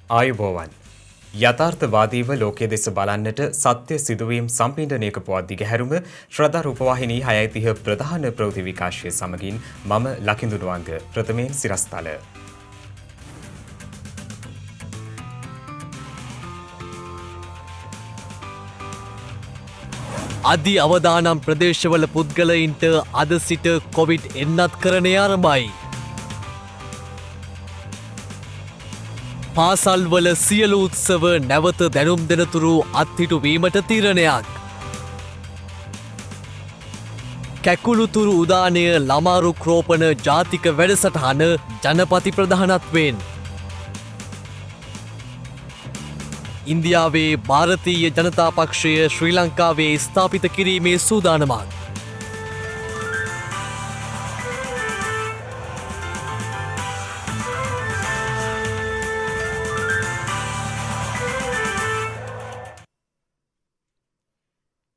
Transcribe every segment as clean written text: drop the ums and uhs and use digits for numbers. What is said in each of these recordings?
ආයුබෝවන්. යථාර්ථවාදීව ලෝකයේ දෙස බලන්නට සත්‍ය සිදුවීම් සම්පින්ඩනයක පුවත් දිගහැරුම ශ්‍රද්ධා රූපවාහිනී 6:30 ප්‍රධාන ප්‍රවෘත්ති විකාශය සමගින් මම ලකිඳුනුවංග ප්‍රථමයෙන් සිරස්තල. අධි අවදානම් ප්‍රදේශවල පුද්ගලයින්ට අද සිට කොවිඩ් එන්නත් කරණය ආරම්භයි. පාසල්වල සියලු උත්සව නැවත දැනුම් දෙනතුරු අත්හිටුවීමට තීරණයක්. කැකුළුතුරු උදානය ළමාරු ක්‍රෝපන ජාතික වැඩසටහන ජනපති ප්‍රධානත්වෙන්. ඉන්දියාවේ භාරතීය ජනතා පක්ෂය ශ්‍රී ලංකාවේ ස්ථාපිත කිරීමේ සූදානමක්.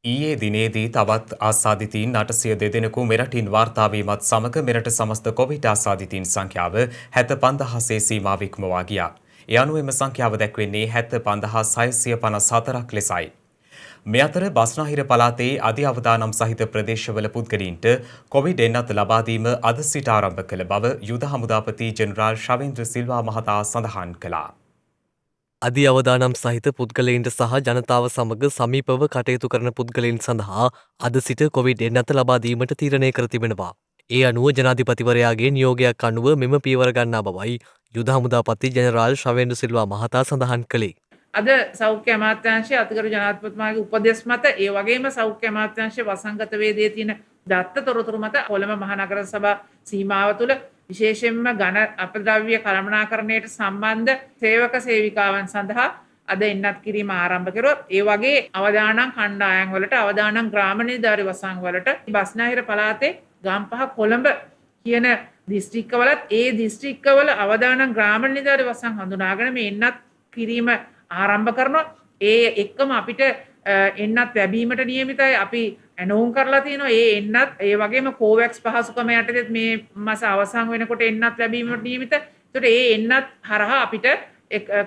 ඊයේ දිනේදී තවත් ආසාදිතයින් 802 දෙනෙකු මෙරටින් වාර්තා වීමත් සමග මෙරට සමස්ත කොවිඩ් ආසාදිතයින් සංඛ්‍යාව 75000 සීමාව ඉක්මවා ගියා. ඒ අනුව එම සංඛ්‍යාව දැක්වෙන්නේ 75654ක් ලෙසයි. මේ අතර බස්නාහිර පළාතේ අධි අවදානම් සහිත ප්‍රදේශවල පුද්ගලයින්ට කොවිඩ් එන්නත් ලබා දීම අද සිට ආරම්භ කළ බව යුද හමුදාපති ජෙනරාල් ශවේන්ද්‍ර සිල්වා මහතා සඳහන් කළා. අධි අවදානම් සහිත පුද්ගලයින්ට සහ ජනතාව සමග සමීපව කටයුතු කරන පුද්ගලයින් සඳහා අද සිට කොවිඩ් එන්නත ලබා දීමට තීරණය කර තිබෙනවා. ඒ අනුව ජනාධිපතිවරයාගේ නියෝගයක් අනුව මෙම පියවර ගන්නා බවයි යුද හමුදාපති ජෙනරාල් ශවේන්ද්‍ර සිල්වා මහතා සඳහන් කළේ. අද සෞඛ්‍ය අමාත්‍යාංශයේ අතිගරු ජනාධිපතිතුමාගේ උපදෙස් මත ඒ වගේම සෞඛ්‍ය අමාත්‍යාංශයේ වසංගත වේදයේ තියෙන දත්ත තොරතුරු මත කොළඹ මහනගර සභා සීමාව තුළ විශේෂයෙන්ම ඝන අපද්‍රව්‍ය කළමනාකරණයට සම්බන්ධ සේවක සේවිකාවන් සඳහා අද එන්නත් කිරීම ආරම්භ කළොත් ඒ වගේ අවදානම් කණ්ඩායම් වලට අවදානම් ග්‍රාම නිලධාරි වසංග වලට බස්නාහිර පළාතේ ගම්පහ කොළඹ කියන දිස්ත්‍රික්කවලත් ඒ දිස්ත්‍රික්කවල අවදානම් ග්‍රාම නිලධාරි වසංග හඳුනාගෙන මේ එන්නත් කිරීම ආරම්භ කරනවා. ඒ එක්කම අපිට එන්නත් ලැබීමට නියමිතයි අපි ඇනවුම් කරලා තියෙනවා. ඒ එන්නත් ඒ වගේම කෝවැක්ස් පහසුකම යටතේ මේ මාස අවසන් වෙනකොට එන්නත් ලැබීමට නියමිතයි. ඒකට ඒ එන්නත් හරහා අපිට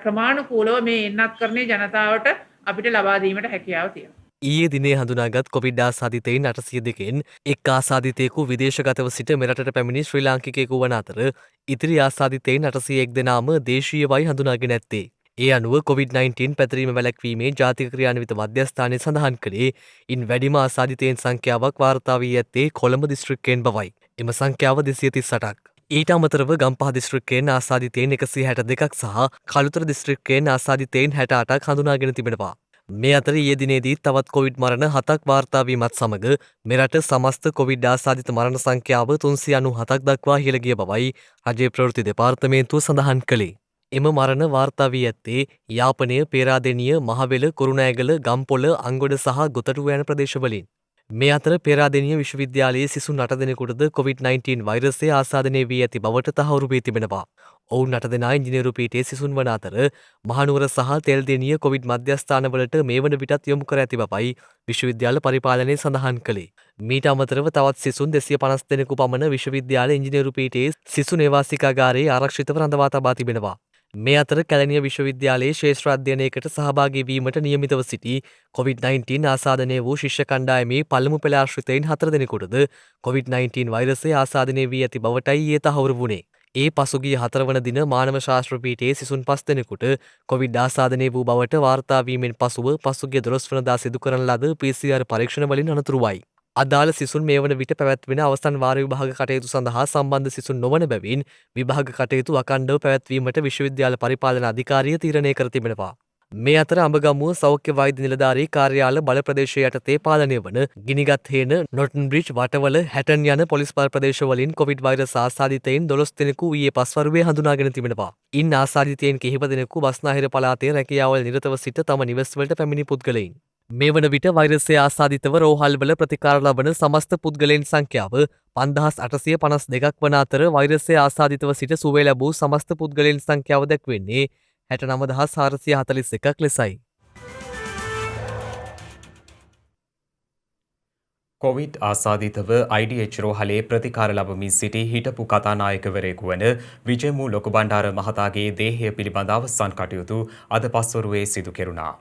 ක්‍රමානුකූලව මේ එන්නත් කරන්නේ ජනතාවට අපිට ලබා දීමට හැකියාව තියෙනවා. ඊයේ දිනේ හඳුනාගත් කොවිඩ් ආසාදිතයින් 802කින් එක් ආසාදිතයෙකු විදේශගතව සිට මෙරටට පැමිණි ශ්‍රී ලාංකිකයෙකු වන අතර ඉතිරි ආසාදිතයින් 801 දෙනාම දේශීයවයි හඳුනාගෙන ඇත්තේ. ඒ අනුව COVID-19 පැතිරීම වැළැක්වීමේ ජාතික ක්‍රියාන්විත මධ්‍යස්ථානය සඳහන් කළේ ඉන් වැඩිම ආසාදිතයින් සංඛ්‍යාවක් වාර්තා වී ඇත්තේ කොළඹ දිස්ත්‍රික්කයෙන් බවයි. එම සංඛ්‍යාව 238ක්. ඊට අමතරව ගම්පහ දිස්ත්‍රික්කයෙන් ආසාදිතයින් 162ක් සහ කළුතර දිස්ත්‍රික්කයෙන් ආසාදිතයින් 68ක් හඳුනාගෙන තිබෙනවා. මේ අතර ඊයේ දිනේදී තවත් කොවිඩ් මරණ 7ක් වාර්තා වීමත් සමග මෙරට සමස්ත කොවිඩ් ආසාදිත මරණ සංඛ්‍යාව 397ක් දක්වා ඉහළ ගිය බවයි රජයේ ප්‍රවෘත්ති දෙපාර්තමේන්තුව සඳහන් කළේ. එම මරණ වාර්තා වී ඇත්තේ යාපනය, පේරාදෙණිය, මහවෙල, කුරුණෑගල, ගම්පොළ, අංගොඩ සහ ගොතටුව යන ප්‍රදේශවලින්. මේ අතර පේරාදෙණිය විශ්වවිද්‍යාලයේ සිසුන් 8 දෙනෙකුටද COVID-19 වෛරසය ආසාදනය වී ඇති බවට තහවුරු වී තිබෙනවා. ඔවුන් 8 දෙනා ඉංජිනේරු පීඨයේ සිසුන් වන අතර මහනුවර සහ තෙල්දෙණිය කොවිඩ් මධ්‍යස්ථානවලට මේ වන විටත් යොමු කර ඇති බවයි විශ්වවිද්‍යාල පරිපාලනය සඳහන් කළේ. මීට අමතරව තවත් සිසුන් 250 දෙනෙකු පමණ විශ්වවිද්‍යාල ඉංජිනේරු පීඨයේ සිසු නේවාසිකාගාරයේ ආරක්ෂිතව රඳවා තබා තිබෙනවා. මේ අතර කැලණිය විශ්වවිද්‍යාලයේ ශ්‍රේෂ්ඨ අධ්‍යයනයකට සහභාගී වීමට නියමිතව සිටි COVID-19 ආසාදනය වූ ශිෂ්‍ය කණ්ඩායමේ පළමු පෙළ ආශ්‍රිතයින් 4 දෙනෙකුටද COVID-19 වෛරසය ආසාදනය වී ඇති බවටයි ඊයේ තහවුරු වුණේ. ඒ පසුගිය 4 වන දින මානව ශාස්ත්‍ර පීඨයේ සිසුන් 5 දෙනෙකුට COVID ආසාදනය වූ බවට වාර්තා වීමෙන් පසුව පසුගිය 12 වනදා සිදු කරන ලද PCR පරීක්ෂණ වලින් අනතුරුවයි. අදාළ සිසුන් මේ වන විට පැවැත්වෙන අවසන් වාර විභාග කටයුතු සඳහා සම්බන්ධ සිසුන් නොවන බැවින් විභාග කටයුතු අඛණ්ඩව පැවැත්වීමට විශ්වවිද්‍යාල පරිපාලන අධිකාරිය තීරණය කර තිබෙනවා. මේ අතර අඹගමුව සෞඛ්‍ය වෛද්‍ය නිලධාරී කාර්යාල බල ප්‍රදේශය යටතේ පාලනය වන ගිනිගත් හේන, නොටන් බ්‍රිජ්, වටවල, හැටන් යන පොලිස් බල ප්‍රදේශවලින් කොවිඩ් වෛරස් ආසාදිතයින් 12 දෙනෙකු ඊයේ පස්වරුවේ හඳුනාගෙන තිබෙනවා. ඉන් ආසාදිතයින් කිහිප දෙනෙකු බස්නාහිර පළාතේ රැකියාවල නිරතව සිට තම නිවෙස්වලට පැමිණි පුද්ගලයින්. මේ වන විට වෛරසය ආසාදිතව රෝහල්වල ප්‍රතිකාර ලබන සමස්ත පුද්ගලයන් සංඛ්‍යාව 5852ක් වන අතර වෛරසය ආසාදිතව සිට සුවය ලැබූ සමස්ත පුද්ගලයන් සංඛ්‍යාව දැක්වෙන්නේ 69441ක් ලෙසයි. කොවිඩ් ආසාධිතව IDH රෝහලේ ප්‍රතිකාර ලබමින් සිටි හිටපු කතානායකවරයෙකු වන විජයමු ලොකුබණ්ඩාර මහතාගේ දේහය පිළිබඳ අවසන් කටයුතු අද පස්වරුවේ සිදු කෙරුණා.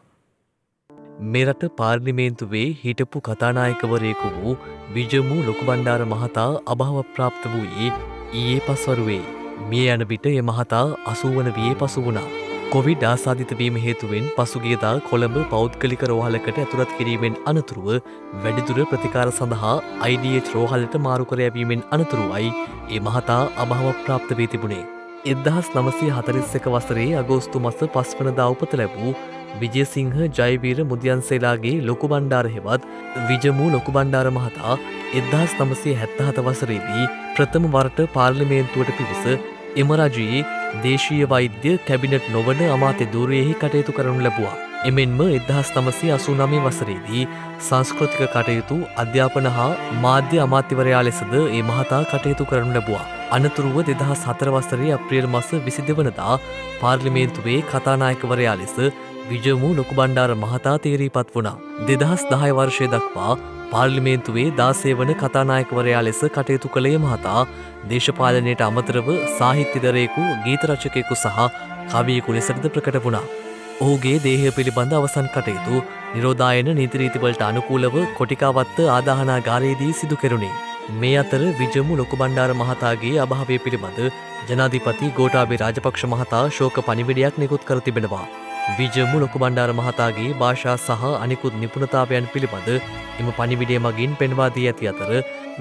මෙරට පාර්ලිමේන්තුවේ හිටපු කතානායකවරයෙකු වූ විජමු ලොකුබණ්ඩාර මහතා අභාවප්‍රාප්ත වූයේ ඊයේ පස්වරුවේ. මිය යන විට එ මහතා 80 වන වියේ පසු වුණා. කොවිඩ් ආසාධිතවීම හේතුවෙන් පසුගියදා කොළඹ පෞද්ගලික රෝහලකට ඇතුළත් කිරීමෙන් අනතුරුව වැඩිදුර ප්‍රතිකාර සඳහා IDH රෝහලට මාරු කර යැවීමෙන් අනතුරුවයි ඒ මහතා අභාවප්‍රාප්ත වී තිබුණේ. 1941 වසරේ අගෝස්තු මස 5 වනදා උපත ලැබූ විජයසිංහ ජයවීර මුදියන්සේලාගේ ලොකුබණ්ඩාර හෙවත් විජමු ලොකුබණ්ඩාර මහතා 1977 වසරේදී ප්‍රථම වරට පාර්ලිමේන්තුවට පිවිස එම රජයේ දේශීය වෛද්‍ය කැබිනට් නොවන අමාත්‍ය ධූරයෙහි කටයුතු කරනු ලැබුවා. එමෙන්ම 1989 වසරේදී සංස්කෘතික කටයුතු අධ්‍යාපන හා මාධ්‍ය අමාත්‍යවරයා ලෙසද ඒ මහතා කටයුතු කරනු ලැබුවා. අනතුරුව 2004 වසරේ අප්‍රේල් මාස 22 වනදා පාර්ලිමේන්තුවේ කතානායකවරයා ලෙස විජමු ලොකුබණ්ඩාර මහතා තේරීපත් වුණා. 2010 වර්ෂය දක්වා පාර්ලිමේන්තුවේ 16 වන කතානායකවරයා ලෙස කටයුතු කළේ මහතා දේශපාලනයට අමතරව සාහිත්‍යදරයෙකු, ගීත රචකයෙකු සහ කවියෙකු ලෙසද ප්‍රකට වුණා. ඔහුගේ දේහය පිළිබඳ අවසන් කටයුතු නිරෝධායන නීති රීතිවලට අනුකූලව කොටිකාවත්ත ආදාහනාගාරයේදී සිදු කෙරුණේ. මේ අතර විජමු ලොකුබණ්ඩාර මහතාගේ අභාවය පිළිබඳ ජනාධිපති ගෝඨාභය රාජපක්ෂ මහතා ශෝක පණිවිඩයක් නිකුත් කර තිබෙනවා. විජමු ලොකුබණ්ඩාර මහතාගේ භාෂා සහ අනිකුත් නිපුණතාවයන් පිළිබඳ එම පණිවිඩය මගින් පෙන්වා දී ඇති අතර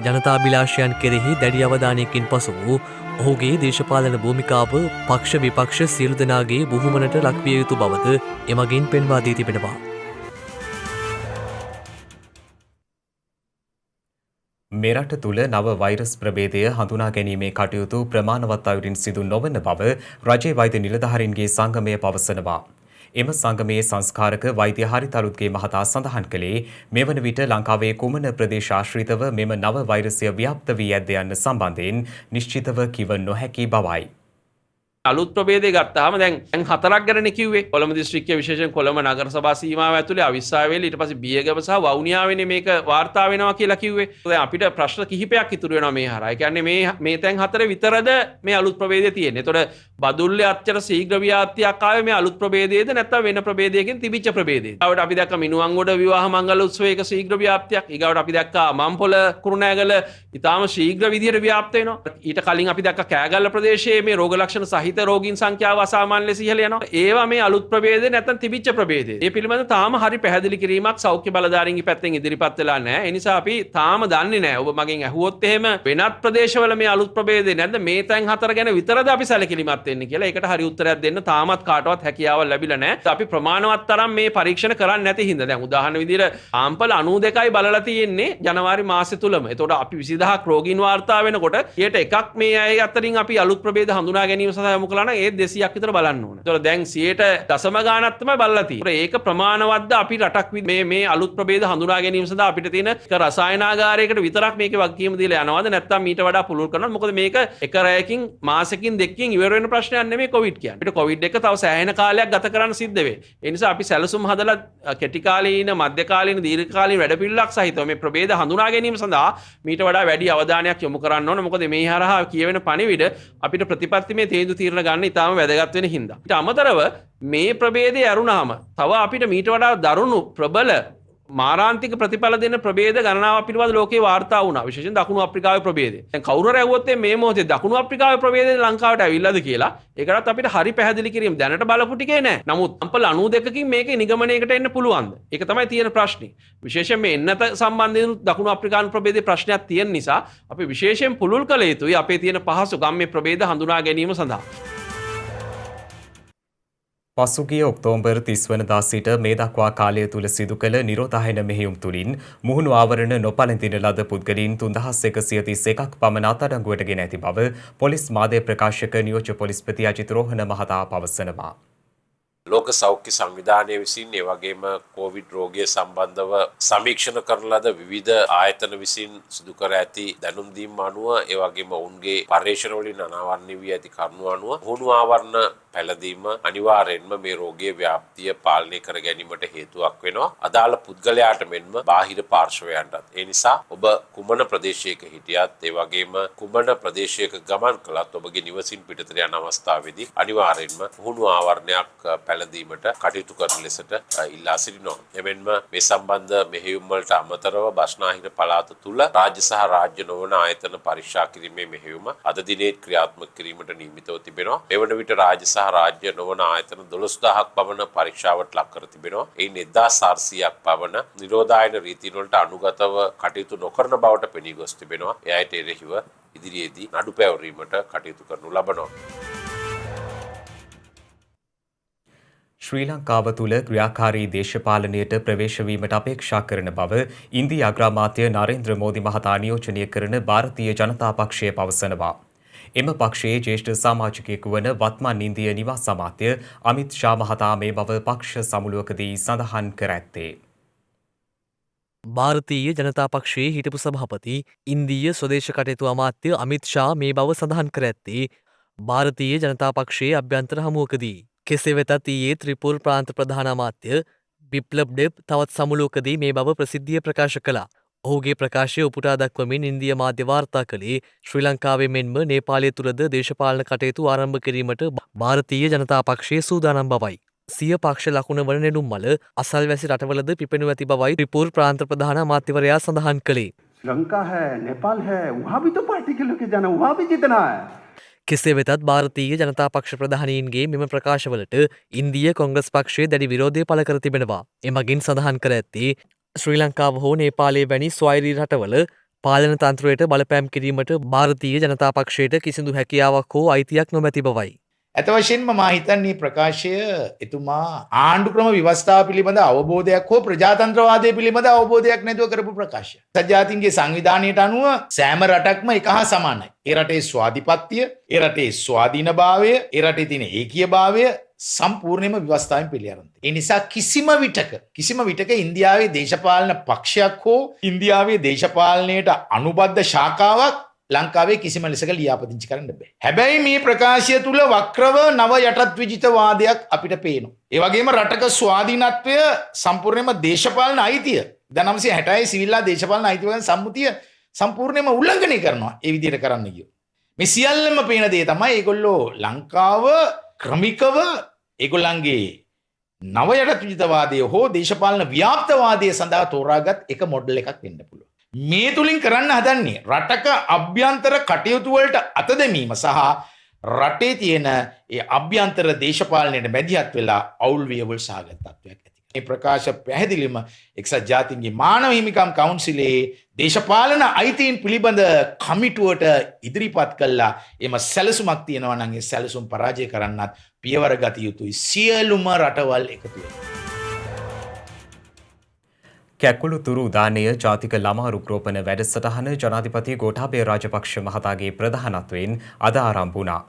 ජනතාභිලාෂයන් කෙරෙහි දැඩි අවධානයකින් පසු වූ ඔහුගේ දේශපාලන භූමිකාව පක්ෂ විපක්ෂ සියලු දෙනාගේ බුහුමනට ලක්විය යුතු බවද එමගින් පෙන්වා දී තිබෙනවා. මෙරට තුළ නව වෛරස් ප්‍රභේදය හඳුනා ගැනීමේ කටයුතු ප්‍රමාණවත් අයුරින් සිදු නොවන බව රජයේ වෛද්‍ය නිලධාරීන්ගේ සංගමය පවසනවා. එම සංගමයේ සංස්කාරක වෛද්‍ය හරිතරුත්ගේ මහතා සඳහන් කළේ මෙවන විට ලංකාවේ කුමන ප්‍රදේශ ආශ්‍රිතව මෙම නව වෛරසය ව්‍යාප්ත වී ඇද්ද යන්න සම්බන්ධයෙන් නිශ්චිතව කිව නොහැකි බවයි. අලුත් ප්‍රභේදය ගත්තාම දැන් 4ක් ගැන කිව්වේ. කොළඹ දිස්ත්‍රික්කයේ විශේෂයෙන් කොළඹ නගර සභා සීමාව ඇතුලේ අවිස්සාවේල ඊට පස්සේ බියගම සහ වවුනියාවේනේ මේක වාර්තා වෙනවා කියලා කිව්වේ. දැන් අපිට ප්‍රශ්න කිහිපයක් ඉතුරු වෙනවා මේ හරහා. ඒ කියන්නේ මේ තැන් 4 විතරද මේ අලුත් ප්‍රභේදය තියෙන්නේ. ඒතකොට බදුල්ලේ අච්චර ශීඝ්‍ර ව්‍යාප්තියක් ආවේ මේ අලුත් ප්‍රභේදයේද නැත්නම් වෙන ප්‍රභේදයකින් තිබිච්ච ප්‍රභේදයේද? ඊගවට අපි දැක්ක මිනුවන්ගොඩ විවාහ මංගල උත්සවයක ශීඝ්‍ර ව්‍යාප්තියක්. ඊගවට අපි දැක්ක මම්පොළ කුරුණෑගල ඊටාම ශීඝ්‍ර විදියට ව්‍යාප්ත වෙනවා. ඊට කලින් අපි දැක්ක කෑගල්ල ප්‍රදේශයේ මේ රෝග ලක්ෂණ සහිත රෝගීන් සංඛ්‍යාව අසාමාන්‍ය ලෙස ඉහළ යනවා. ඒවා මේ අලුත් ප්‍රභේදේ නැත්නම් තිබිච්ච ප්‍රභේදේ. මේ පිළිබඳව තාම හරි පැහැදිලි කිරීමක් සෞඛ්‍ය බලධාරීන්ගේ පැත්තෙන් ඉදිරිපත් වෙලා නැහැ. ඒ නිසා අපි තාම දන්නේ නැහැ. ඔබ මගෙන් ඇහුවොත් එහෙම වෙනත් ප්‍රදේශවල මේ අලුත් ප්‍රභේදේ නැද්ද මේ තැන් 4 ගැන විතරද අපි සැලකිලිමත් වෙන්නේ කියලා. ඒකට හරි උත්තරයක් දෙන්න තාමත් කාටවත් හැකියාවක් ලැබිලා නැහැ. අපි ප්‍රමාණවත් තරම් මේ පරීක්ෂණ කරන්නේ නැති හින්දා දැන් උදාහරණ විදිහට ආම්පල 92යි බලලා තියෙන්නේ ජනවාරි මාසෙ තුලම. ඒතකොට අපි 20000ක් රෝගීන් වාර්තා වෙනකොට ඊට එකක් මේ අය අතරින් අපි අලුත් ප්‍රභේද හඳුනා ගැනීම සඳහා යොමු කළා නම් ඒ 200ක් විතර බලන්න ඕන. ඒතකොට දැන් 100% ගාණක් තමයි බලලා තියෙන්නේ. ඒක ප්‍රමාණවත්ද අපි රටක් මේ අලුත් ප්‍රභේද හඳුනා ගැනීම සඳහා අපිට තියෙන රසායනාගාරයකට විතරක් මේකේ වගකීම දීලා යනවද නැත්නම් මීට වඩා පුළුල් කරනවද? මොකද මේක එක රැයකින් මාසෙකින් දෙකකින් ඉවර වෙන ප්‍රශ්නයක් නෙමෙයි කොවිඩ් කියන්නේ. අපිට කොවිඩ් එක තව සෑහෙන කාලයක් ගත කරන්න සිද්ධ වෙයි. ඒ නිසා අපි සැලසුම් හදලා කෙටි කාලීන, මධ්‍ය කාලීන, දීර්ඝ කාලීන වැඩපිළිවෙලක් සහිතව මේ ප්‍රභේද හඳුනා ගැනීම සඳහා මීට වඩා වැඩි අවධානයක් යොමු කරන්න ඕන. මොකද මේ හරහා කියවෙන පණිවිඩ අපිට ප්‍රතිපත්තිමය තීන්දුව తీරන ගන්න ඉතාම වැදගත් වෙන හින්දා. ඊට අමතරව මේ ප්‍රභේදය ඇරුණාම තව අපිට මීට වඩා දරුණු ප්‍රබල මාරාන්තික ප්‍රතිඵල දෙන ප්‍රභේද ගණනාවක් පිළිබඳ ලෝකේ වාර්තා වුණා. විශේෂයෙන් දකුණු අප්‍රිකාවේ ප්‍රභේදය. දැන් කවුරු හරි ඇහුවොත් මේ මොහොතේ දකුණු අප්‍රිකාවේ ප්‍රභේදය ලංකාවට ඇවිල්ලාද කියලා ඒකටත් අපිට හරි පැහැදිලි කිරීම දැනට බලපු ටිකේ නෑ. නමුත් අම්පල 92කින් මේකේ නිගමනයකට එන්න පුළුවන්ද? ඒක තමයි තියෙන ප්‍රශ්නේ. විශේෂයෙන් මේ එන්නත සම්බන්ධයෙන් දකුණු අප්‍රිකානු ප්‍රභේදයේ ප්‍රශ්නයක් තියෙන නිසා අපි විශේෂයෙන් පුළුල් කළ යුතුයි අපේ තියෙන පහසුකම් මේ ප්‍රභේද හඳුනා ගැනීම සඳහා. පසුගිය ඔක්තෝබර් 30 වනදා සිට මේ දක්වා කාලය තුල සිදු කළ නිරෝධායන මෙහෙයුම් තුලින් මුහුණු ආවරණ නොපැළඳින ලද පුද්ගලයන් 3131ක් පමණ අත්අඩංගුවට ගෙන ඇති බව පොලිස් මාධ්‍ය ප්‍රකාශක නියෝජ්‍ය පොලිස්පති අජිත් රෝහණ මහතා පවසනවා. ලෝක සෞඛ්‍ය සංවිධානය විසින් ඒ වගේම කොවිඩ් රෝගය සම්බන්ධව සමීක්ෂණ කරන ලද විවිධ ආයතන විසින් සිදු කර ඇති දැනුම් දීම් අනුව ඒ වගේම ඔවුන්ගේ පර්යේෂණ වලින් අනාවරණය වී ඇති කරුණු අනුව හුණු ආවරණ පැළඳීම අනිවාර්යෙන්ම මේ රෝගයේ ව්‍යාප්තිය පාලනය කර ගැනීමට හේතුවක් වෙනවා. අදාළ පුද්ගලයාට මෙන්ම බාහිර පාර්ශවයන්ටත්. ඒ නිසා ඔබ කුමන ප්‍රදේශයක හිටියත් ඒ වගේම කුමන ප්‍රදේශයක ගමන් කළත් ඔබගේ නිවසින් පිටතට යන අවස්ථාවේදී අනිවාර්යෙන්ම හුණු ආවරණයක් පැළඳීමට කටයුතු කරන ලෙසට ඉල්ලා සිටිනවා. එමෙන්ම මේ සම්බන්ධ මෙහෙයුම් වලට අමතරව බස්නාහිර පළාත තුල රාජ්‍ය සහ රාජ්‍ය නොවන ආයතන පරීක්ෂා කිරීමේ මෙහෙයුම අද දිනේ ක්‍රියාත්මක කිරීමට නියමිතව තිබෙනවා. මෙවන විට රාජ්‍ය සහ රාජ්‍ය නොවන ආයතන 12000ක් පමණ පරීක්ෂාවට ලක් කර තිබෙනවා. එයින් 1400ක් පමණ නිරෝධායන රීතීන් වලට අනුගතව කටයුතු නොකරන බවට පෙනී ගොස් තිබෙනවා. එයට එරෙහිව ඉදිරියේදී නඩු පැවරීමට කටයුතු කරනු ලබනවා. ශ්‍රී ලංකාව තුළ ක්‍රියාකාරී දේශපාලනයට ප්‍රවේශවීමට අපේක්ෂා කරන බව ඉන්දී අග්‍රාමාත්‍ය නරේන්ද්‍ර මෝදි මහතා නියෝජනය කරන ಭಾರತೀಯ ජනතා පක්ෂය පවසනවා. එම පක්ෂයේ ජ්‍යෙෂ්ඨ සමාජිකයෙකු වන වත්මන් ඉන්දිය නිවාස අමාත්‍ය අමිත් ෂා මහතා මේ බව පක්ෂ සමුළුවකදී සඳහන් කර ඇත්තේ. භාරතීය ජනතා පක්ෂයේ හිටපු සභාපති ඉන්දීය ස්වදේශ කටයුතු අමාත්‍ය අමිත් ෂා මේ බව සඳහන් කර ඇත්තේ භාරතීය ජනතා පක්ෂයේ අභ්‍යන්තර හමුවකදී. කෙසේ වෙතත් ඊයේ ත්‍රිපුර ප්‍රාන්ත ප්‍රධාන අමාත්‍ය බිප්ලබ් ඩෙබ් තවත් සමුළුවකදී මේ බව ප්‍රසිද්ධිය ප්‍රකාශ කළා. ඔහුගේ ප්‍රකාශය උපුටා දක්වමින් ඉන්දිය මාධ්‍ය වාර්තා කළේ ශ්‍රී ලංකාවේ මෙන්ම නේපාලය තුළද දේශපාලන කටයුතු ආරම්භ කිරීමට භාරතීය ජනතා පක්ෂයේ සූදානම් බවයි. සිය පක්ෂ ලකුණ වන නෙළුම් මල අසල්වැසි රටවලද පිපෙනු ඇති බවයි ත්‍රිපුර ප්‍රාන්ත ප්‍රධාන අමාත්‍යවරයා සඳහන් කළේ. श्रीलंका है, नेपाल है, वहाँ भी तो पार्टी के लोग जाना, वहाँ भी जितना है. කෙසේ වෙතත් භාරතීය ජනතා පක්ෂ ප්‍රධානීන්ගේ මෙම ප්‍රකාශවලට ඉන්දිය කොංග්‍රස් පක්ෂයේ දැඩි විරෝධය පළ කර තිබෙනවා. එමගින් සඳහන් කර ඇත්තේ ශ්‍රී ලංකාව හෝ නේපාලයේ වැනි ස්වෛරී රටවල පාලන තන්ත්‍රයට බලපෑම් කිරීමට භාරතීය ජනතා පක්ෂයට කිසිදු හැකියාවක් හෝ අයිතියක් නොමැති බවයි. ඇත වශයෙන්ම මා හිතන්නේ ප්‍රකාශය එතුමා ආණ්ඩුක්‍රම ව්‍යවස්ථාව පිළිබඳ අවබෝධයක් හෝ ප්‍රජාතන්ත්‍රවාදය පිළිබඳ අවබෝධයක් නැතුව කරපු ප්‍රකාශය. සජාතින්ගේ සංවිධානයට අනුව සෑම රටක්ම එක හා සමානයි. ඒ රටේ ස්වාධිපත්‍ය, ඒ රටේ ස්වාධීනභාවය, ඒ රටේ තියෙන ඒකීයභාවය සම්පූර්ණයෙන්ම ව්‍යවස්ථාවෙන් පිළිඅරන් තියෙනවා. ඒ නිසා කිසිම විටක ඉන්දියාවේ දේශපාලන පක්ෂයක් හෝ ඉන්දියාවේ දේශපාලනයට අනුබද්ධ ශාඛාවක් ලංකාවේ කිසිම ලෙසක ලියාපදිංචි කරන්න බෑ. හැබැයි මේ ප්‍රකාශය තුල වක්‍රව නව යටත් විජිතවාදයක් අපිට පේනවා. ඒ වගේම රටක ස්වාධීනත්වය සම්පූර්ණයෙන්ම දේශපාලන අයිතිය 1966 සිවිල්ලා දේශපාලන අයිතිය වගේ සම්මුතිය සම්පූර්ණයෙන්ම උල්ලංඝනය කරනවා. ඒ විදිහට කරන්න ගියොත්. මේ සියල්ලම පේන දේ තමයි ඒගොල්ලෝ ලංකාව ක්‍රමිකව ඒගොල්ලන්ගේ නව යටත් විජිතවාදය හෝ දේශපාලන ව්‍යාප්තවාදය සඳහා තෝරාගත් එක මොඩල් එකක් වෙන්න පුළුවන්. මේ තුලින් කරන්න හදන්නේ රටක අභ්‍යන්තර කටයුතු වලට අත දැමීම සහ රටේ තියෙන ඒ අභ්‍යන්තර දේශපාලනයට මැදිහත් වෙලා අවුල් වියවුල් සහගත තත්ත්වයක් ඇති කරනවා. මේ ප්‍රකාශ පැහැදිලිවම එක්සත් ජාතීන්ගේ මානව හිමිකම් කවුන්සිලේ දේශපාලන අයිතීන් පිළිබඳ කමිටුවට ඉදිරිපත් කළා. එම සැලසුමක් තියෙනවා නම් ඒ සැලසුම් පරාජය කරන්නත් පියවර ගත යුතුයි සියලුම රටවල් එකතු වෙලා. කැකුළු තුරු දානය ජාතික ළමා රුක්රෝපණ වැඩසටහන ජනාධිපති ගෝඨාභය රාජපක්ෂ මහතාගේ ප්‍රධානත්වයෙන් අද ආරම්භ වුණා.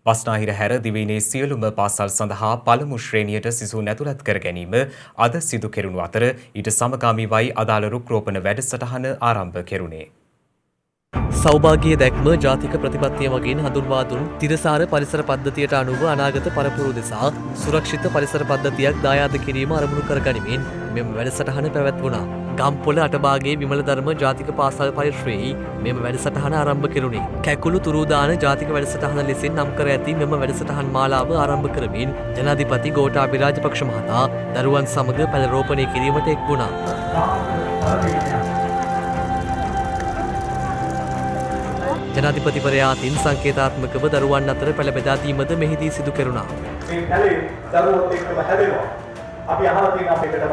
බස්නාහිර හැර දිවයිනේ සියලුම පාසල් සඳහා පළමු ශ්‍රේණියට සිසුන් ඇතුළත් කර ගැනීම අද සිදු කෙරුණු අතර ඊට සමගාමීවයි අදාළ රුක්රෝපණ වැඩසටහන ආරම්භ කෙරුණේ. සෞභාග්‍ය දැක්ම ජාතික ප්‍රතිපත්තිය මගින් හඳුන්වා දුන් තිරසාර පරිසර පද්ධතියට අනුව අනාගත පරපුරු දෙසා සුරක්ෂිත පරිසර පද්ධතියක් දායාද කිරීම අරමුණු කර ගනිමින් මෙම වැඩසටහන පැවැත්වුණා. ගම්පොළ අටබාගේ විමල ධර්ම ජාතික පාසල් පරිශ්‍රයේ මෙම වැඩසටහන ආරම්භ කෙරුණේ. කැකුළු තුරුදාන ජාතික වැඩසටහන ලෙසින් නම් කර ඇති මෙම වැඩසටහන් මාලාව ආරම්භ කරමින් ජනාධිපති ගෝඨාභය රාජපක්ෂ මහතා දරුවන් සමග පැල රෝපණය කිරීමට එක් වුණා. ජනාධිපතිවරයා අතින් සංකේතාත්මකව දරුවන් අතර පැළ බෙදා දීමද මෙහිදී සිදු කෙරුණා.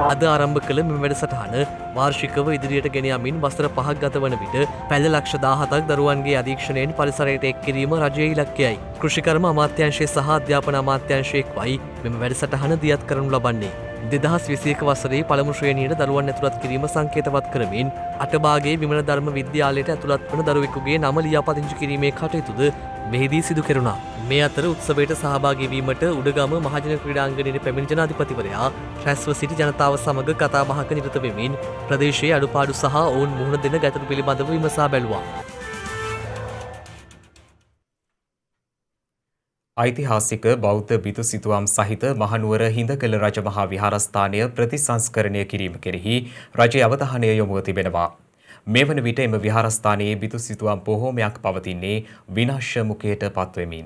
අද ආරම්භ කළ මෙම වැඩසටහන වාර්ෂිකව ඉදිරියට ගෙන යමින් වසර 5ක් ගත වන විට පැළ ලක්ෂ 17ක් දරුවන්ගේ අධීක්ෂණයෙන් පරිසරයට එක් කිරීම රජයේ ඉලක්කයයි. කෘෂිකර්ම අමාත්‍යාංශය සහ අධ්‍යාපන අමාත්‍යාංශය එක්වයි මෙම වැඩසටහන දියත් කරනු ලබන්නේ. 2021 වසරේ පළමු ශ්‍රේණියට දරුවන් ඇතුළත් කිරීම සංකේතවත් කරමින් අටභාගයේ විමල ධර්ම විද්‍යාලයට ඇතුළත් වන දරුවෙකුගේ නම ලියාපදිංචි කිරීමේ කටයුතුද මෙහිදී සිදු කෙරුණා. මේ අතර උත්සවයට සහභාගී වීමට උඩගම මහජන ක්‍රීඩාංගණයේ පැමිණි ජනාධිපතිවරයා රැස්ව සිටි ජනතාව සමග කතා බහක නිරත වෙමින් ප්‍රදේශයේ අඩුපාඩු සහ ඔවුන් මුහුණ දෙන ගැටලු පිළිබඳව විමසා බැලුවා. ඓතිහාසික බෞද්ධ බිතු සිතුවම් සහිත මහනුවර හිඳකළ රජමහා විහාරස්ථානය ප්‍රතිසංස්කරණය කිරීම කෙරෙහි රජයේ අවධානය යොමුව තිබෙනවා. මේ වන විට එම විහාරස්ථානයේ බිතු සිතුවම් බොහෝමයක් පවතින්නේ විනාශ මුඛයට පත්වෙමින්.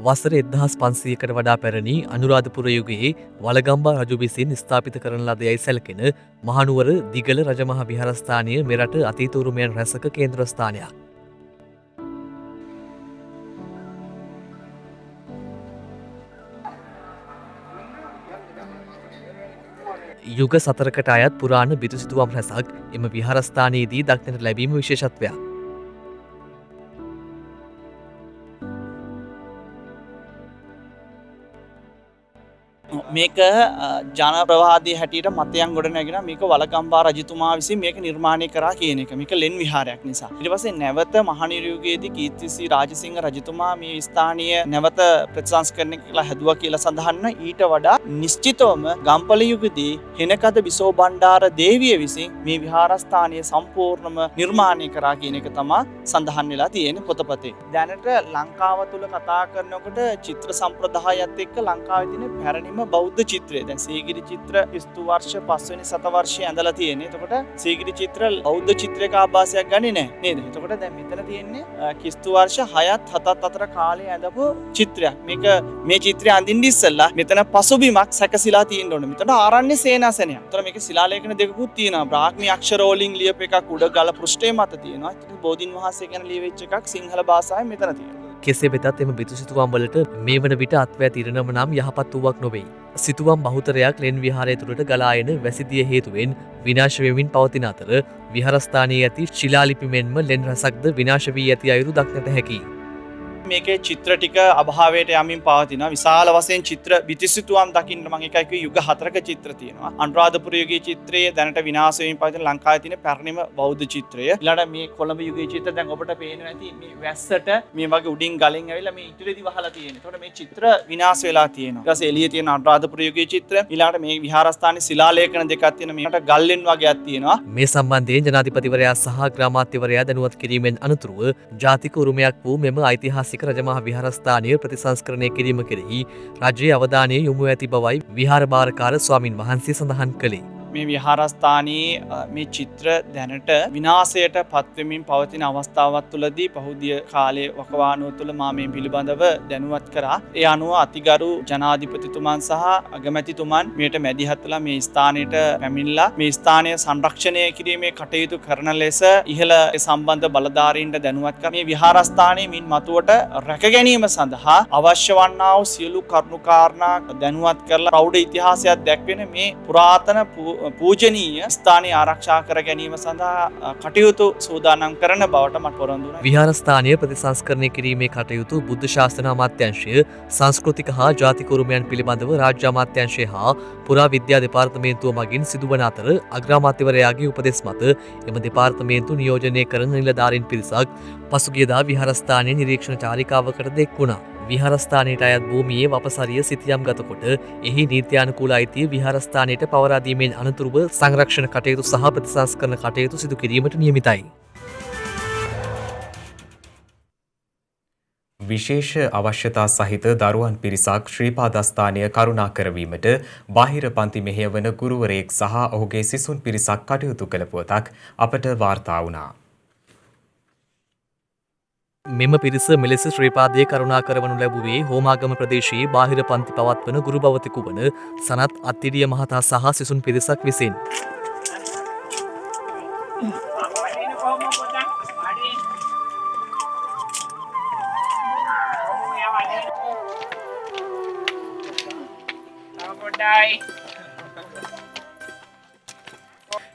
වසර 1500කට වඩා පැරණි අනුරාධපුර යුගයේ වළගම්බා රජු විසින් ස්ථාපිත කරන ලද යයි සැලකෙන මහනුවර දිගල රජමහා විහාරස්ථානය මෙරට අතීත උරුමයන් රැසක කේන්ද්‍රස්ථානයක්. යුග සතරකට අයත් පුරාණ බිතු සිතුවම් රැසක් එම විහාරස්ථානයේදී දක්නට ලැබීම විශේෂත්වයක්. මේක ජන ප්‍රවාදී හැටියට මතයන් ගොඩ නැගෙන මේක වළගම්බා රජතුමා විසින් මේක නිර්මාණය කරා කියන එක. මේක ලෙන් විහාරයක් නිසා. ඊට පස්සේ නැවත මහනිර යුගයේදී කීර්තිසී රාජසිංහ රජතුමා මේ ස්ථානීය නැවත ප්‍රතිසංස්කරණය කියලා හැදුවා කියලා සඳහන් වෙන. ඊට වඩා නිශ්චිතවම ගම්පල යුගදී හෙනකද බිසෝ බණ්ඩාර දේවිය විසින් මේ විහාරස්ථානය සම්පූර්ණම නිර්මාණය කරා කියන එක තමයි සඳහන් වෙලා තියෙන්නේ පොතපතේ. දැනට ලංකාව තුල කතා කරනකොට චිත්‍ර සම්ප්‍රදායත් එක්ක ලංකාවේ තියෙන පැරණිම බෞද්ධ චිත්‍රය. දැන් සීගිරි චිත්‍ර කිස්තු වර්ෂ 5 වෙනි සතවර්ෂයේ ඇඳලා තියෙන්නේ. එතකොට සීගිරි චිත්‍ර බෞද්ධ චිත්‍රයක ආభాසයක් ගන්නේ නැහැ නේද? එතකොට දැන් මෙතන තියෙන්නේ කිස්තු වර්ෂ 6ත් 7ත් අතර කාලේ ඇඳපු චිත්‍රයක්. මේක මේ චිත්‍රය අඳින්න ඉස්සෙල්ලා මෙතන පසුබිමක් සැකසීලා තියෙන්න ඕනේ. මෙතන ආරණ්‍ය සේනාසනයක්. එතකොට මේකේ ශිලාලේඛන දෙකකුත් තියෙනවා. බ්‍රාහ්මී අක්ෂර වලින් ලියපු එකක් උඩ ගල පෘෂ්ඨයේ මත තියෙනවා. ඊට බෝධින් වහන්සේ ගැන ලියවිච්ච එකක් සිංහල භාෂාවෙන් මෙතන තියෙනවා. කෙසේ වෙතත් එම බිතු සිතුවම් වලට මේ වන විට අත්වැය තිරනම නම් යහපත් වූවක් නොවේ. සිතුවම් බහුතරයක් ලෙන් විහාරය තුළට ගලා එන වැසිදිය හේතුවෙන් විනාශ වෙමින් පවතින අතර විහාරස්ථානයේ ඇති ශිලාලිපි මෙන්ම ලෙන් රසක්ද විනාශ වී ඇති අයුරු දක්නට හැකියි. මේකේ චිත්‍ර ටික අභාවයට යමින් පවතිනවා. විශාල වශයෙන් චිත්‍ර බිතිසිතුවම් දකින්න මම එකයි කිව්වේ යුග 4ක චිත්‍ර තියෙනවා. අනුරාධපුර යුගයේ චිත්‍රයේ දැනට විනාශ වෙමින් පවතින ලංකාවේ තියෙන පැරණිම බෞද්ධ චිත්‍රය. ඊළඟට මේ කොළඹ යුගයේ චිත්‍ර දැන් ඔබට පේනවා ඇති මේ වැස්සට මේ වගේ උඩින් ගලෙන් ඇවිල්ලා මේ ඉදිරියේදී වහලා තියෙනවා. ඒතකොට මේ චිත්‍ර විනාශ වෙලා තියෙනවා. ඊට පස්සේ එළියේ තියෙන අනුරාධපුර යුගයේ චිත්‍ර ඊළඟට මේ විහාරස්ථානයේ ශිලාලේඛන දෙකක් තියෙන මේකට ගල්ලෙන් වගේක් තියෙනවා. මේ සම්බන්ධයෙන් ජනාධිපතිවරයා සහ ග්‍රාමාත්‍යවරයා දැනුවත් කිරීමෙන් අනතුරුව ජාතික උරුමයක් වූ මෙම ඓතිහාසික රජමහා විහාරස්ථානය ප්‍රතිසංස්කරණය කිරීම කෙරෙහි රජයේ අවධානය යොමු ඇති බවයි විහාර භාරකාර ස්වාමින් වහන්සේ සඳහන් කළේ. මේ විහාරස්ථානයේ මේ චිත්‍ර දැනට විනාශයට පත්වෙමින් පවතින අවස්ථාවත් තුළදී පහුදිය කාලයේ වකවානුව තුළ මා මේ පිළිබඳව දැනුවත් කරා. ඒ අනුව අතිගරු ජනාධිපතිතුමන් සහ අගමැතිතුමන් මේට මැදිහත්ලා මේ ස්ථානයට පැමිණලා මේ ස්ථානය සංරක්ෂණය කිරීමේ කටයුතු කරන ලෙස ඉහළ සම්බන්ධ බලධාරීන්ට දැනුවත් කර මේ විහාරස්ථානයේ මින් මතුවට රැක ගැනීම සඳහා අවශ්‍ය වන්නා වූ සියලු කරුණු කාරණා දැනුවත් කරලා ප්‍රෞಢ ඉතිහාසයක් දැක්වෙන මේ පුරාතන පූජනීය ස්ථානය ආරක්ෂා කර ගැනීම සඳහා කටයුතු සූදානම් කරන බවට මට පොරොන්දු වුණා. විහාරස්ථානය ප්‍රතිසංස්කරණය කිරීමේ කටයුතු බුද්ධ ශාසන අමාත්‍යාංශය, සංස්කෘතික හා ජාතික උරුමයන් පිළිබඳව රාජ්‍ය අමාත්‍යාංශය හා පුරා විද්‍යා දෙපාර්තමේන්තුව මගින් සිදුවන අතර අග්‍රාමාත්‍යවරයාගේ උපදෙස් මත එම දෙපාර්තමේන්තු නියෝජනය කරන නිලධාරීන් පිරිසක් පසුගියදා විහාරස්ථානයේ නිරීක්ෂණ චාරිකාවකට එක් වුණා. විහාරස්ථානයට අයත් භූමියේ වපසරිය සිතියම් ගතකොට එහි නීත්‍යානුකූල අයිතිය විහාරස්ථානයට පවරා දීමෙන් අනතුරුව සංරක්ෂණ කටයුතු සහ ප්‍රතිසංස්කරණ කටයුතු සිදු කිරීමට නියමිතයි. විශේෂ අවශ්‍යතා සහිත දරුවන් පිරිසක් ශ්‍රීපාදස්ථානය කරුණා කරවීමට බාහිර පන්ති මෙහෙයවන ගුරුවරයෙක් සහ ඔහුගේ සිසුන් පිරිසක් කටයුතු කළ පුවතක් අපට වාර්තා වුණා. මෙම පිරිස මෙලෙස ශ්‍රීපාදයේ කරුණා කරවනු ලැබුවේ හෝමාගම ප්‍රදේශයේ බාහිර පන්ති පවත්වන ගුරු භවතෙකු වන සනත් අත්තිරිය මහතා සහ සිසුන් පිරිසක් විසින්.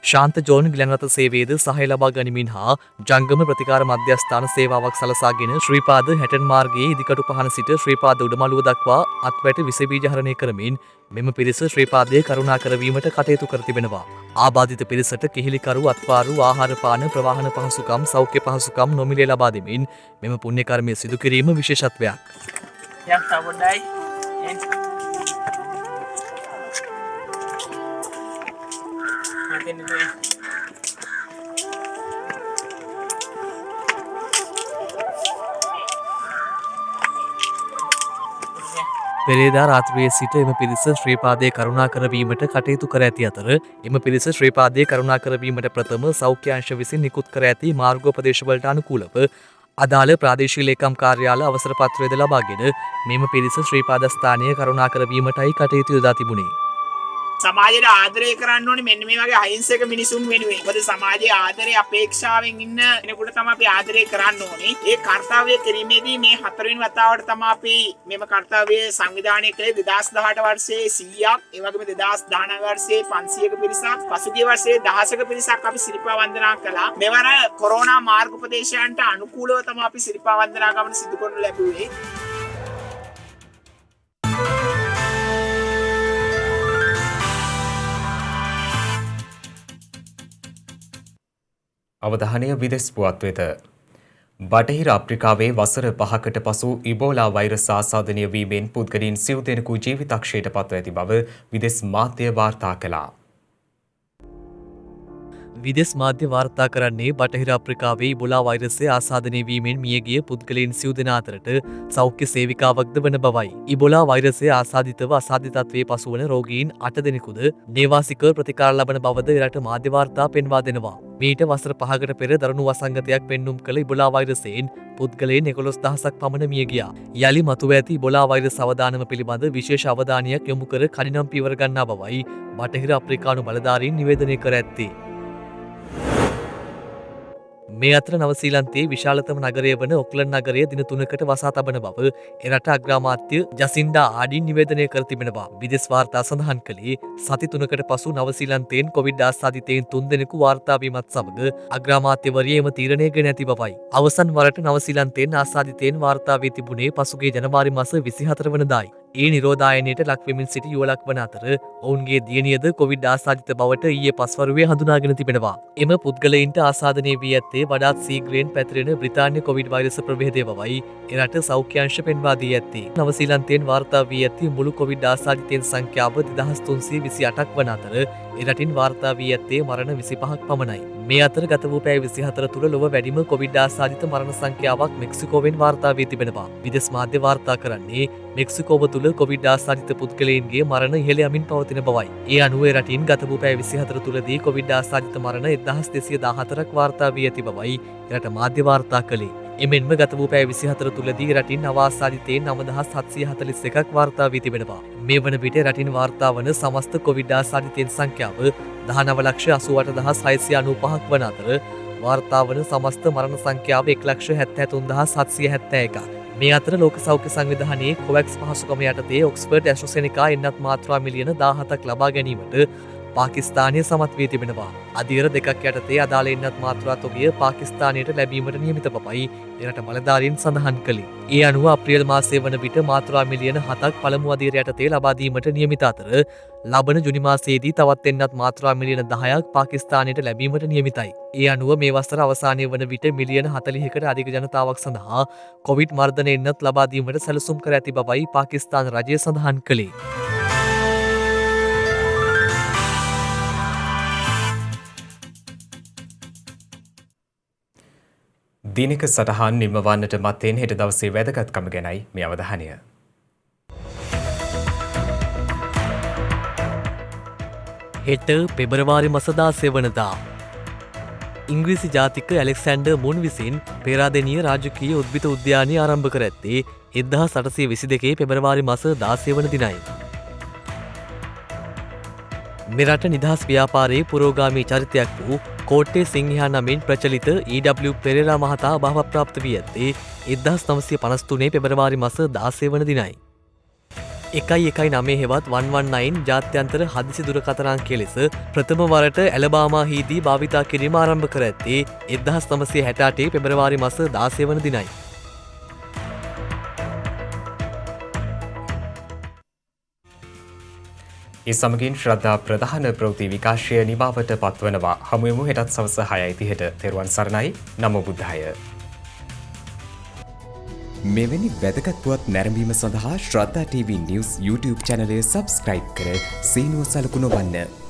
ශාන්ත ජෝන් ගිලන්රත සේවයේද සහාය ලබා ගනිමින් හා ජංගම ප්‍රතිකාර මධ්‍යස්ථාන සේවාවක් සලසාගෙන ශ්‍රීපාද හැටන් මාර්ගයේ ඉදිකටු පහන සිට ශ්‍රීපාද උඩමළුව දක්වා අත්වැට විස බීජ හරණය කරමින් මෙම පිරිස ශ්‍රීපාදයේ කරුණා කරවීමට කටයුතු කර තිබෙනවා. ආබාධිත පිරිසට කිහිලිකරු අත්වාරු ආහාර පාන ප්‍රවාහන පහසුකම් සෞඛ්‍ය පහසුකම් නොමිලේ ලබා දෙමින් මෙම පුණ්‍ය කර්මය සිදු කිරීම විශේෂත්වයක්. පෙරේදා රාත්‍රියේ සිට එම පිරිස ශ්‍රීපාදයේ කරුණා කරවීමට කටයුතු කර ඇති අතර එම පිරිස ශ්‍රීපාදයේ කරුණා කරවීමට ප්‍රථම සෞඛ්‍ය අංශ විසින් නිකුත් කර ඇති මාර්ගෝපදේශවලට අනුකූලව අදාළ ප්‍රාදේශීය ලේකම් කාර්යාල අවසර පත්‍රයද ලබාගෙන මෙම පිරිස ශ්‍රීපාද ස්ථානයේ කරුණා කරවීමටයි කටයුතු යොදා තිබුණේ. සමාජයට ආදරය කරන්න ඕනේ මෙන්න මේ වගේ අහිංසක මිනිසුන් වෙනුවෙන්. මොකද සමාජයේ ආදරය අපේක්ෂාවෙන් ඉන්න කෙනෙකුට තමයි අපි ආදරය කරන්න ඕනේ. ඒ කාර්යය කිරීමේදී මේ හතරවෙනි වතාවට තමයි අපි මෙම කාර්යය සංවිධානය කළේ 2018 වර්ෂයේ 100ක්, ඒ වගේම 2019 වර්ෂයේ 500ක පිරිසක්, පසුගිය වර්ෂයේ 1000ක පිරිසක් අපි සිරිපා වන්දනා කළා. මෙවර කොරෝනා මාර්ගෝපදේශයන්ට අනුකූලව තමයි අපි සිරිපා වන්දනා ගමන සිදු කරනු ලැබුවේ. අවධානය විදෙස් පුවත් වෙත. බටහිර අප්‍රිකාවේ වසර 5කට පසු ඉබෝලා වෛරස් ආසාදනය වීමෙන් පුද්ගලයන් සිව් දෙනෙකු ජීවිතක්ෂයට පත්ව ඇති බව විදෙස් මාධ්‍ය වාර්තා කළා. විදෙස් මාධ්‍ය වාර්තා කරන්නේ බටහිර අප්‍රිකාවේ ඉබෝලා වෛරසය ආසාදනය වීමෙන් මියගිය පුද්ගලයන් සිව් දෙනා අතරට සෞඛ්‍ය සේවිකාවක්ද වන බවයි. ඉබෝලා වෛරසය ආසාදිතව අසාධිතත්වයේ පසුවන රෝගීන් 8 දෙනෙකුද නේවාසිකව ප්‍රතිකාර ලබන බවද එරට මාධ්‍ය වාර්තා පෙන්වා දෙනවා. මීට වසර 5කට පෙර දරුණු වසංගතයක් පෙන්නුම් කළ ඉබෝලා වෛරසයෙන් පුද්ගලයන් 11,000ක් පමණ මිය ගියා. යලි මතුව ඇති ඉබෝලා වෛරස් අවදානම පිළිබඳ විශේෂ අවධානයක් යොමු කර කඩිනම් පියවර ගන්නා බවයි බටහිර අප්‍රිකානු බලධාරීන් නිවේදනය කර ඇත්තේ. මේ අතර නවසීලන්තයේ විශාලතම නගරය වන ඔක්ලන්ඩ් නගරය දින 3කට වසා තබන බව එරට අග්‍රාමාත්‍ය ජසින්ඩා ආඩින් නිවේදනය කර තිබෙනවා. විදෙස් වාර්තා සඳහන් කළේ සති 3කට පසු නවසීලන්තයෙන් කොවිඩ් ආසාදිතයින් 3 දෙනෙකු වාර්තා වීමත් සමග අග්‍රාමාත්‍යවරිය එම තීරණය ගෙන ඇති බවයි. අවසන් වරට නවසීලන්තයෙන් ආසාදිතයින් වාර්තා වී තිබුණේ පසුගිය ජනවාරි මාස 24 වනදායි. ඒ නිරෝධායනයට ලක්වෙමින් සිටි යුවලක් වන අතර ඔවුන්ගේ දියණියද කොවිඩ් ආසාදිත බවට ඊයේ පස්වරුවේ හඳුනාගෙන තිබෙනවා. එම පුද්ගලයින්ට ආසාදනය වී ඇත්තේ වඩාත් සීග්‍රයෙන් පැතිරෙන බ්‍රිතාන්‍ය කොවිඩ් වෛරස ප්‍රභේදය බවයි එරට සෞඛ්‍ය අංශ පෙන්වා දී ඇත්තේ. නවසීලන්තයෙන් වාර්තා වී ඇති මුළු කොවිඩ් ආසාදිතයින් සංඛ්‍යාව 2328ක් වන අතර එරටින් වාර්තා වී ඇත්තේ මරණ 25ක් පමණයි. මේ අතර ගත වූ පැය 24 තුළ ලොව වැඩිම කොවිඩ් ආසාදිත මරණ සංඛ්‍යාවක් මෙක්සිකෝවෙන් වාර්තා වී තිබෙනවා. විදෙස් මාධ්‍ය වාර්තා කරන්නේ මෙක්සිකෝව තුළ කොවිඩ් ආසාදිත පුද්ගලයන්ගේ මරණ ඉහළ යමින් පවතින බවයි. ඒ අනුව රටින් ගත වූ පැය 24 තුළදී කොවිඩ් ආසාදිත මරණ 1214ක් වාර්තා වී ඇති බවයි රට මාධ්‍ය වාර්තා කළේ. එමෙන්ම ගත වූ පැය 24 තුළදී රටින් නවාසාදිතයෙන් 9741ක් වාර්තා වී තිබෙනවා. මේ වන විට රටින් වාර්තා වන සමස්ත කොවිඩ් ආසාදිතයන් සංඛ්‍යාව 19,88,695ක් වන අතර වාර්තා වන සමස්ත මරණ සංඛ්‍යාව 1,73,771ක්. මේ අතර ලෝක සෞඛ්‍ය සංවිධානයේ කොවැක්ස් පහසුකම යටතේ ඔක්ස්ෆර්ඩ් ඇස්ට්‍රසෙනිකා එන්නත් මාත්‍රා මිලියන 17ක් ලබා ගැනීමට පාකිස්තානය සමත් වී තිබෙනවා. අධීර දෙකක් යටතේ අදාළ එන්නත් මාත්‍රා තොගය පාකිස්තානයට ලැබීමට නියමිත බවයි එරට බලධාරීන් සඳහන් කළේ. ඒ අනුව අප්‍රේල් මාසයේ වන විට මාත්‍රා මිලියන 7ක් පළමු අධීර යටතේ ලබා දීමට නියමිත අතර ලබන ජුනි මාසයේදී තවත් එන්නත් මාත්‍රා මිලියන 10ක් පාකිස්තානයට ලැබීමට නියමිතයි. ඒ අනුව මේ වසර අවසානයේ වන විට මිලියන 40කට අධික ජනතාවක් සඳහා කොවිඩ් මර්ධන එන්නත් ලබා දීමට සැලසුම් කර ඇති බවයි පාකිස්තාන රජය සඳහන් කළේ. දිනක සටහන් නිමවන්නට මත්තෙන් හෙට දවසේ වැදගත්කම ගැනයි මේ අවධානය. හෙට පෙබරවාරි මස 16 වනදා ඉංග්‍රීසි ජාතික ඇලෙක්සැන්ඩර් මුන් විසින් පේරාදෙණිය රාජකීය උද්භිත උද්‍යානය ආරම්භ කර ඇත්තේ 1822 පෙබරවාරි මස 16 වන දිනයි. මෙරට නිදහස් ව්‍යාපාරයේ පුරෝගාමී චරිතයක් වූ කෝට්ටේ සිංහයා නමින් ප්‍රචලිත E.W. පෙරේරා මහතා භාවප්‍රාප්ත වී ඇත්තේ 1953 පෙබරවාරි මස 16 වන දිනයි. 119 හෙවත් 119 ජාත්‍යන්තර හදිසි දුරකථනාංකය ලෙස ප්‍රථම වරට ඇලබාමාහිදී භාවිතා කිරීම ආරම්භ කර ඇත්තේ 1968 පෙබරවාරි මාස 16 වන දිනයි. ඒ සමගින් ශ්‍රද්ධා ප්‍රධාන ප්‍රවෘත්ති විකාශය නිමාවට පත්වනවා. හමුවෙමු හෙටත් සවස 6:30ට. තෙරුවන් සරණයි. නමෝ බුද්ධාය. මෙවැනි වැදගත් පුවත් නැරඹීම සඳහා ශ්‍රද්ධා TV News YouTube channel එක subscribe කර සීනුව සලකුණ වන්න.